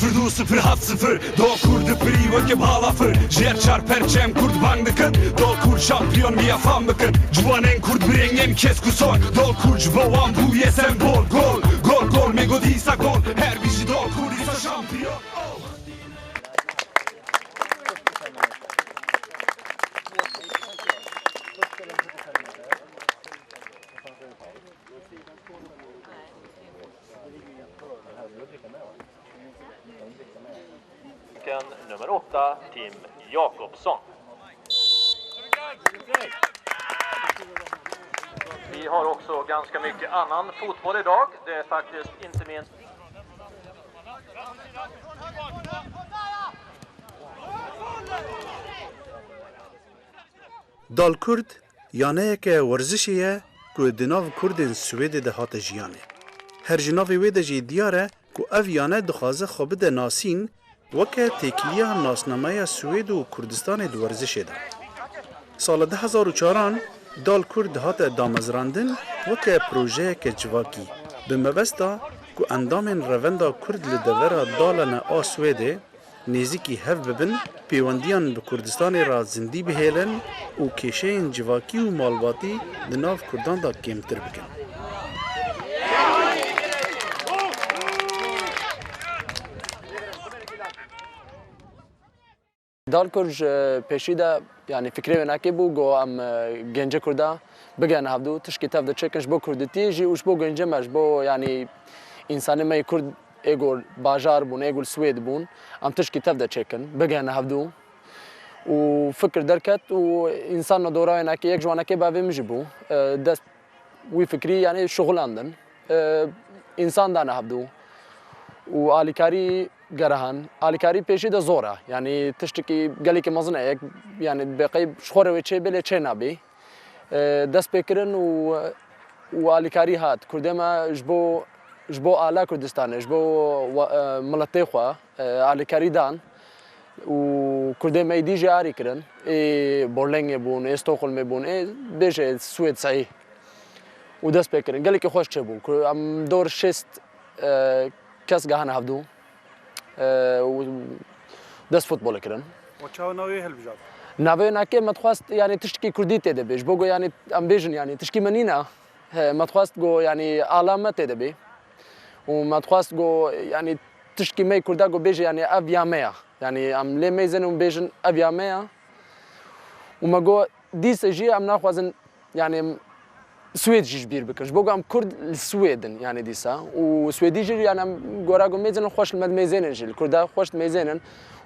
0207 Do kurd priva ke balafır Jer çar perçem kurd bang dikın Do kurd şampiyon mi afam bikın Juanen kurd birengen kes kusoy Do kurd jboam bu yesem gol gol Gol gol me godisa gol Her bici do kurd isa şampiyon Nummer 8, Tim Jakobsson. Vi har också ganska mycket annan fotboll idag. Det är faktiskt inte minst... دالکورد یانه که ورزشیه که دناو کردین سوید ده هات جیانه. هر جناوی ویده جی دیاره که او یانه دخوازه خوابه ده ناسین وکه تکلیه ناسنامه سوید و کردستان دو ورزشه ده. سال 2004 دالکورد هات دامزراندن وکه پروژه که جواکی به مبستا که اندام روندا کرد لدورا دالن آسویده نزیکی هف ببن پیوندیان به کردستان را زندی بهیلن و کشه جواکی و مالباتی دناف کردان دا کمتر بکن. دالکورج پیشیده یعنی فکری وناکی بو گو ام گنجه کرده بگن هفدو تشکی تفده چکنش بو کردتی جی وش بو گنجه مش بو یعنی انسانی می کرد ایگول باجار بون ایگول سوید بون ام تشکی تفده چکن بگن هفدو و فکر درکت و انسان ندورای ناکی یک جوانکی باوی میجی بو دست وی فکری یعنی شغل اندن انسان دانه هفدو و آلیکاری گرهان آلیکاری پیشی ده زوره یعنی تشتکی گلی که مزنه یک یعنی بقیب شخوره و چه بله چه نبی دست بکرن و آلیکاری هات کرده ما جبو آلا کردستانه جبو ملتی خواه آلیکاری دان و کرده ما ایدی جاری کرن بورلنگ بون استوکهلم بون بیشه سوید صحیح و دست بکرن گلی که خوش چه بون ام دور شست کس گهان هفدو دست فوتبال کردن. و چه نوعی هل بجاد؟ نوعی نکه متخواست یعنی تشکی کردی تده بیش بگو یعنی ام بیشن یعنی تشکی منینا متخواست گو یعنی علامت تده بی و متخواست گو یعنی تشکی می کرده گو بیش یعنی اویامه یعنی ام لی میزنم بیشن اویامه و مگو دیس جی ام نخوازن یعنی سوید جیش بیر بکرش بگم کرد سویدن یعنی دیسا و سویدی جی یعنی گورا گو میزنن خوش مد میزنن جل کرده خوش میزنن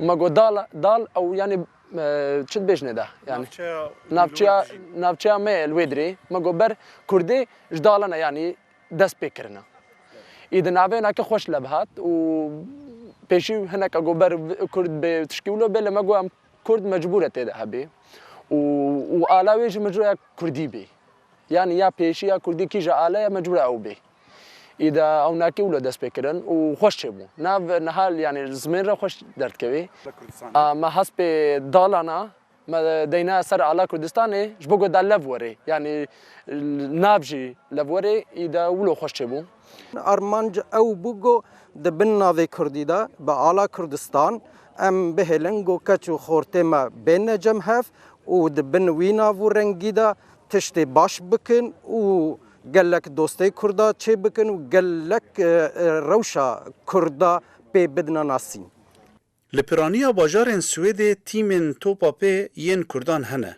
و ما گو دال او یعنی چت بیش نده یعنی نافچه می الویدری ما گو بر کردی جدالنا یعنی دست بکرنا ایده نابه نک خوش لبهات و پیشی هناك گو بر کرد به تشکیلو بله ما گو ام کرد مجبوره تده هبی و علاوه مجبوره کردی بی يعني يا بيشي يا كردي كيجا على مجبور او بي اذا او ناكي ولا دس بكرن وخوش بو ناف نهال يعني زمين را خوش درد كوي ما حسب دالانا ما دينا سر على كردستان جبوغو دال لفوري يعني نابجي لفوري اذا ولو خوش بو ارمانج او بوغو دبنا ذي كردي دا بعلى كردستان ام بهلنگو كچو خورتما بين جمهف ودبن وينا ورنگي دا تشتی باش بکن و گلک دوستی کردا چه بکن و گلک روشا کردا پی بدنا ناسین. لپرانیا باجارن سوید تیمن توپا پی ین کردان هنه.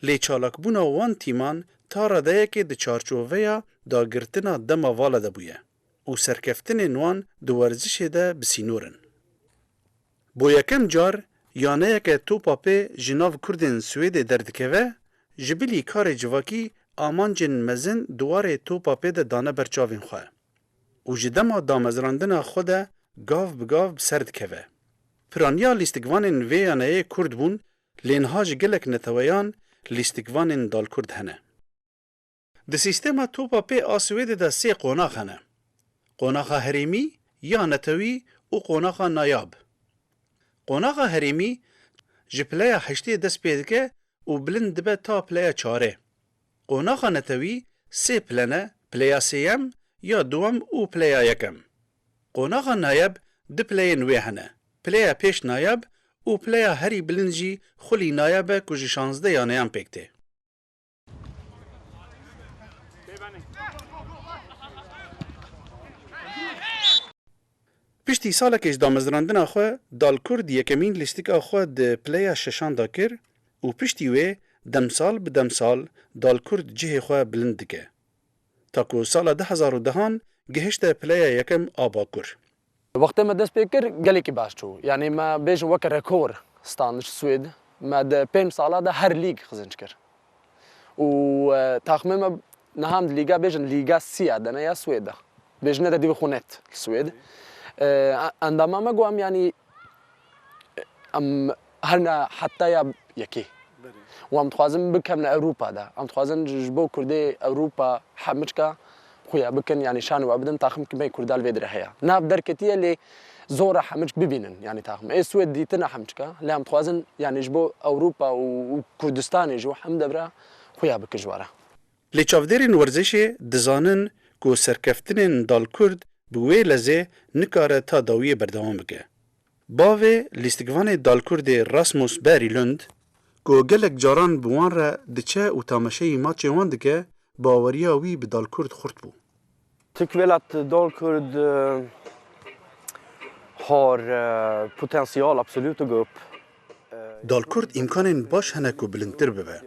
لی چالک بونا وان تیمان تا ردایه که ده چارچوویا دا گرتنا دما والا ده بویه و سرکفتن نوان دو ورزش ده بسینورن. بو یکم جار یانه که توپا پی جناو کردن سوید دردکوه جبلی کار جواکی آمانجن مزن دواره توپا پیده دانه برچاوین خواه. و جدما دامزراندن خوده گاو بگاو سرد کوه. پرانیا لیستگوانین ویانه کرد بون لینهاج گلک نتویان لیستگوانین دال کرد هنه. ده سیستما توپا پی آسویده ده سی قوناخ هنه. قوناخ هریمی یا نتوی و قوناخ نایاب. قوناخ هریمی جپلیا هشتی دست پیدکه و بلند به تا پلیا چاره. قوناخ نتوی سی پلنه پلیا سیم یا دوم و پلیا یکم. قوناخ نایب د پلین وی هنه پلیا پیش نایب و پلیا هری بلنجی خلی نایبه کجی 16 یانیان پکته. پشتی سالکش دامزراندن خو دالکرد یکمین لیستیک خو د پلیا ششان دا کر و پشتی وی دمسال به دمسال دالکرد جه خو بلند دکه. تاکو سال 2010 گهشت پلیا یکم آبا کر. وقت ما دست بکر گلی کی باش چو یعنی ما بیش وقت رکور ستانش سوید ما د 5 ساله ده هر لیگ خزنش کر و تخمیم نهم لیگا بیشن لیگا سیا دنیا یا سوید بیشن ده دیو خونت سوید عندما ما قوام يعني هرنا حتى يا يكي وام تخازن بكم من اوروبا ده ام تخازن جبو كردي اوروبا حمشكا خويا بكن يعني شان وابدن تاخم كمي كردال فيدر هيا ناف دركتي اللي زوره حمش ببينن يعني تاخم اي سويد ديتنا حمشكا لا ام تخازن يعني جبو اوروبا وكردستان جو حمد برا خويا بك جواره لی چاودرین ورزش دزانن کو سرکفتنین دال کرد بوی لزه نکاره تا داوی بردوام بگه. باوی لیستگوان دال کرد راسموس بریلند کو گلک جاران بوان را دچه و تامشه ماچه وان دکه باوریا وی به دال کرد خورد بو. Tycker väl att Dalkurd har potential absolut att gå upp. دال کرد امکان باش هنه کو بلندتر ببه.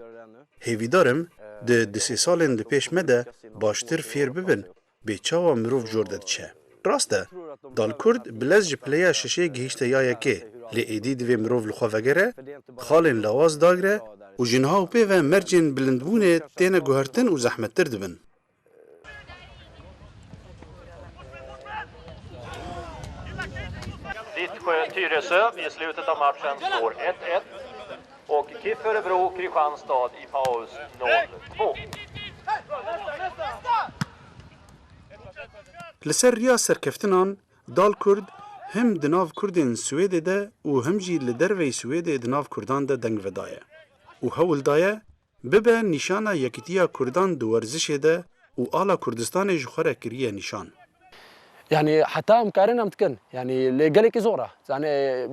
هیویدارم ده 3 سالن ده پیش مده باشتر فیر ببن به چاوا مروف جورده چه. راسته دال کرد بلز جپلیا ششه گهیشته یا یکی لی ایدی دوی مروف لخوا وگره خالن لواز داگره و جنها و پیوه مرجن بلندبونه تینه گوهرتن و زحمت تر دبن. Tyresö i slutet av matchen står 1-1 och KIF Örebro Kristianstad i paus 0-2. لسر ریا سرکفتنان دال کرد هم دناو کردین سویده ده و هم جی لدروی سویده دناو کردان ده دنگ ودایه. و هول دایه ببه نشانه یکیتیا کردان دو ورزش ده و آلا کردستان جخوره کریه نشان. يعني حتى مكارنا متكن يعني لقالك زوره يعني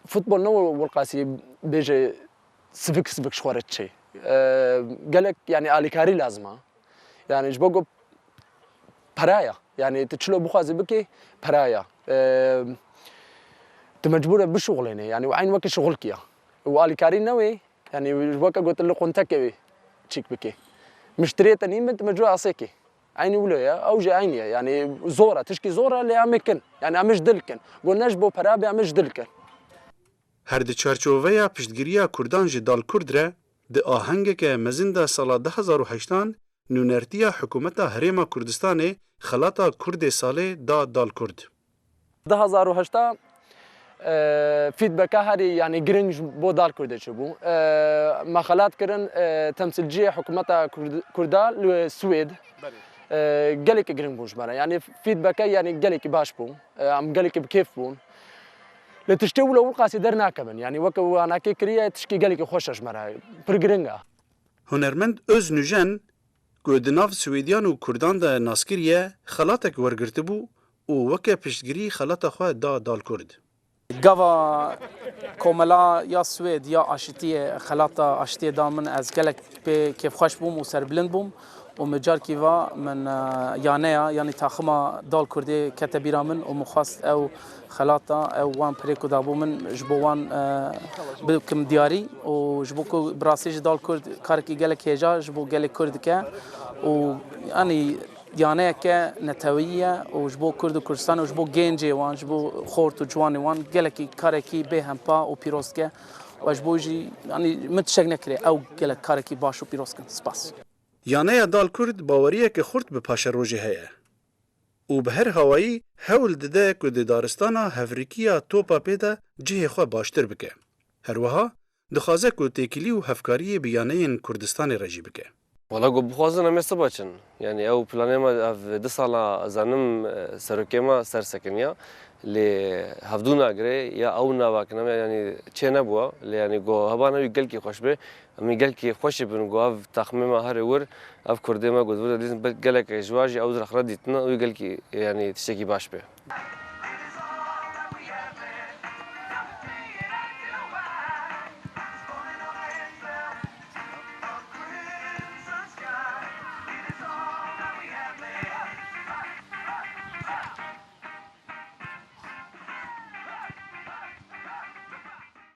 فوتبول نو والقاسي بيجي سبك شخورت شيء قالك يعني اليكاري لازمه يعني جبوقو برايا يعني تشلو بخازي بكي برايا تمجبوره بشغلنا يعني وعين وقت شغلك يا واليكاري نوي يعني جبوقا قلت له قنتك تشيك بكي مشتريت اني انت مجبور اعصيكي عيني ولايا او جا عيني يعني زوره تشكي زوره اللي عمكن يعني عمش دلكن قلناش بو برابي عمش دلكن هر د چارچوبه پشتگیری کردان جی دال کرد ره د آهنگ که مزند سال 2008 نونرتیا حکومت هریما کردستان خلاطا کرد ساله دا دال کرد. 2008 فيدباك هاري يعني جرينج بو دال كردي شبو ما خلات كرن تمثيلجيه حكومتها كردال السويد قالك جرينج بوش مرة يعني فيدباك يعني قالك باش بو عم قالك بكيف بون لتشتو لو قاسي درنا كمان يعني وكو انا كيكريا تشكي قالك خوشش مرة برجرينجا هنرمند öz nüjen ku di nav Swêdiyan û Kurdan de naskiriye xelatek wergirtibû û weke piştgirî xelata xwe da dal Kurd. Gava komela ya Swêd ya aşitiye xelata aşitiye da min ez gelek pê kêfxweş bûm û serbilind bûm û min carkî va min yaneya yanî taxima dal Kurdê kete bîra min û min xwast ew xelata ew wan pirê ku dabû min ji bo wan bikim diyarî û ji bo ku bi rastî ji dal Kurd karekî gelek hêja ji bo gelek Kurd dike û yanî yaneyeke netewiye û ji bo Kurd û Kurdistan û ji bo gencê wan ji bo xort û ciwanê wan gelekî karekî bêhempa û pîroz dike ve ji bo jî yanî min tişek nekirê ew gelek karekî baş û pîroz kin. Spas. Yaneya dal Kurd baweriyeke xurt bi paşerojê heye. û bi her hawayî hewl dide ku di daristana hevrikiya topa pê de cihê xwe baştir bike. Herwiha dixwaze ku têkilî û hevkariyê bi yaneyên Kurdistanê re jî bike. Valla bixwazin em ê sibaçin. Yani ew planê me ev 2 sala zanim serokê me sersekiniya lê hevdûna girê ya ew navakine me yani çê nebûye lê yani got hebana wî gelkî xweş bê em ê gelkî xweşê bin got ev taxmê me herê wir ev Kurdê me got wir dîtin gelek ji wan jî ew zirexre dîtin wî gelkî yani tiştekî baş bê.